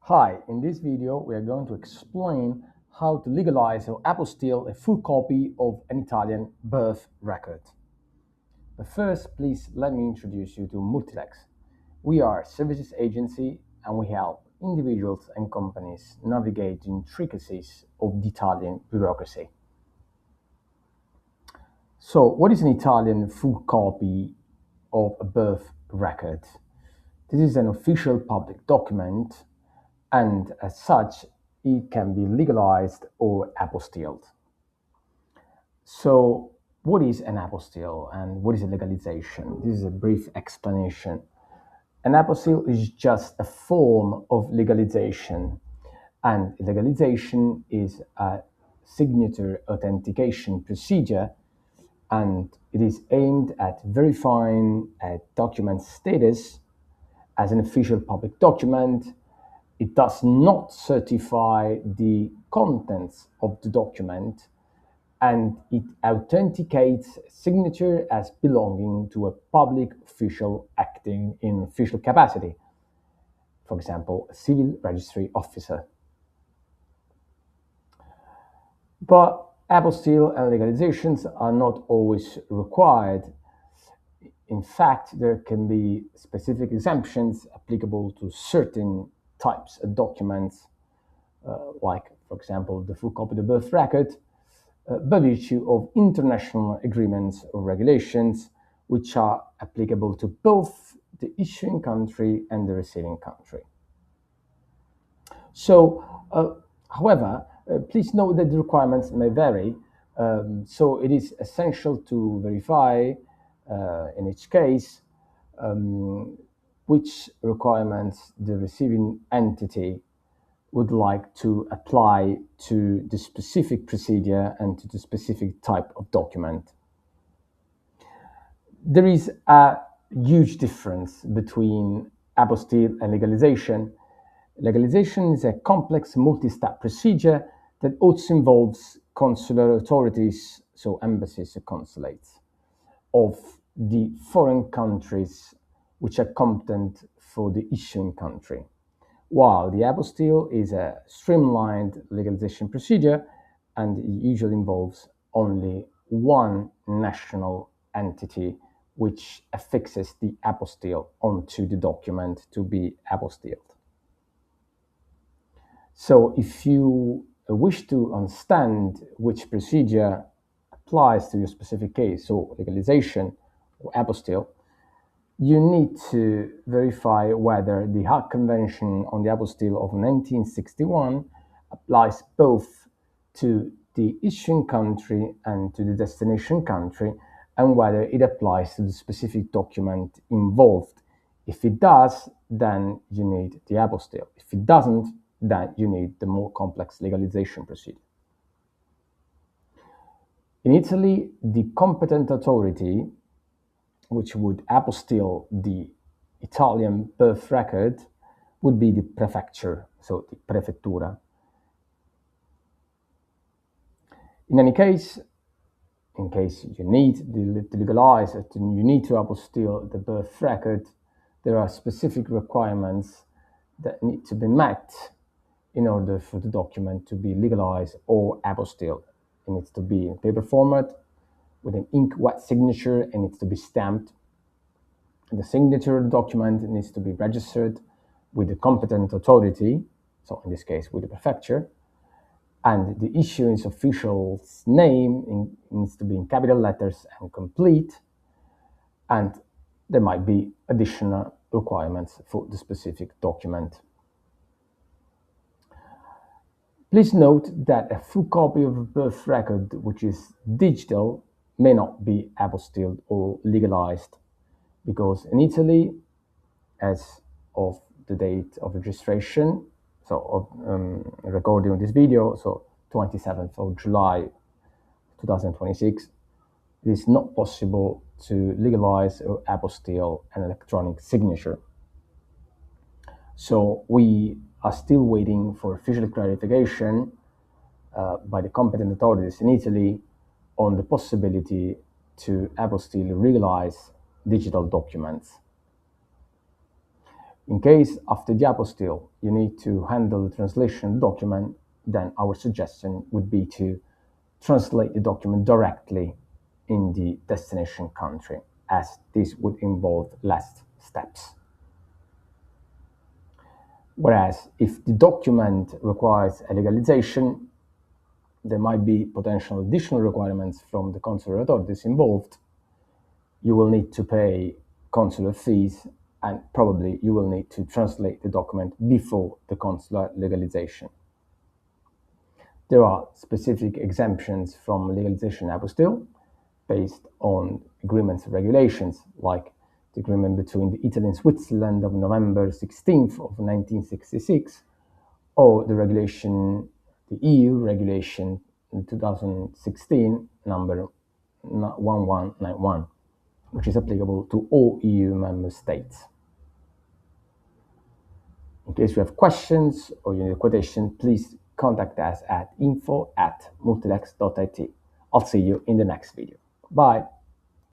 Hi, in this video we are going to explain how to legalize or apostille a full copy of an Italian birth record. But first, please let me introduce you to MultiLex. We are a services agency and we help individuals and companies navigate the intricacies of the Italian bureaucracy. So, what is an Italian full copy of a birth record? This is an official public document, and as such, it can be legalized or apostilled. So, what is an apostille and what is a legalization? This is a brief explanation. An apostille is just a form of legalization, and legalization is a signature authentication procedure, and it is aimed at verifying a document status as an official public document. It does not certify the contents of the document, and it authenticates signature as belonging to a public official acting in official capacity, for example, a civil registry officer. But apostille and legalizations are not always required. In fact, there can be specific exemptions applicable to certain types of documents, like, for example, the full copy of the birth record, by virtue of international agreements or regulations which are applicable to both the issuing country and the receiving country. So, however, please note that the requirements may vary. So it is essential to verify in each case which requirements the receiving entity would like to apply to the specific procedure and to the specific type of document. There is a huge difference between apostille and legalization. Legalization is a complex multi-step procedure that also involves consular authorities, so embassies or consulates, of the foreign countries which are competent for the issuing country, while the apostille is a streamlined legalization procedure and it usually involves only one national entity which affixes the apostille onto the document to be apostilled. So if you wish to understand which procedure applies to your specific case, so legalization or apostille, you need to verify whether the Hague Convention on the Apostille of 1961 applies both to the issuing country and to the destination country, and whether it applies to the specific document involved. If it does, then you need the apostille. If it doesn't, then you need the more complex legalization procedure. In Italy, the competent authority which would apostille the Italian birth record would be the prefecture, so the prefettura. In any case, in case you need to legalize it and you need to apostille the birth record, there are specific requirements that need to be met in order for the document to be legalized or apostilled. It needs to be in paper format with an ink wet signature and needs to be stamped. The signature of the document needs to be registered with the competent authority, so in this case with the prefecture, and the issuance official's name needs to be in capital letters and complete, and there might be additional requirements for the specific document. Please note that a full copy of a birth record which is digital may not be apostilled or legalized, because in Italy, as of the date of registration, so of recording of this video, so 27th of July 2026, it is not possible to legalize or apostille an electronic signature. So we are still waiting for official clarification by the competent authorities in Italy on the possibility to apostille or legalize digital documents. In case after the apostille you need to handle the translation document, then our suggestion would be to translate the document directly in the destination country, as this would involve less steps. Whereas if the document requires a legalization, there might be potential additional requirements from the consular authorities involved. You will need to pay consular fees, and probably you will need to translate the document before the consular legalization. There are specific exemptions from legalization apostille based on agreements and regulations, like the agreement between Italy and Switzerland of November 16th of 1966, or the EU regulation in 2016 number 1191, which is applicable to all EU member states. In case you have questions or you need a quotation, please contact us at info@multilex.it. I'll see you in the next video. Bye.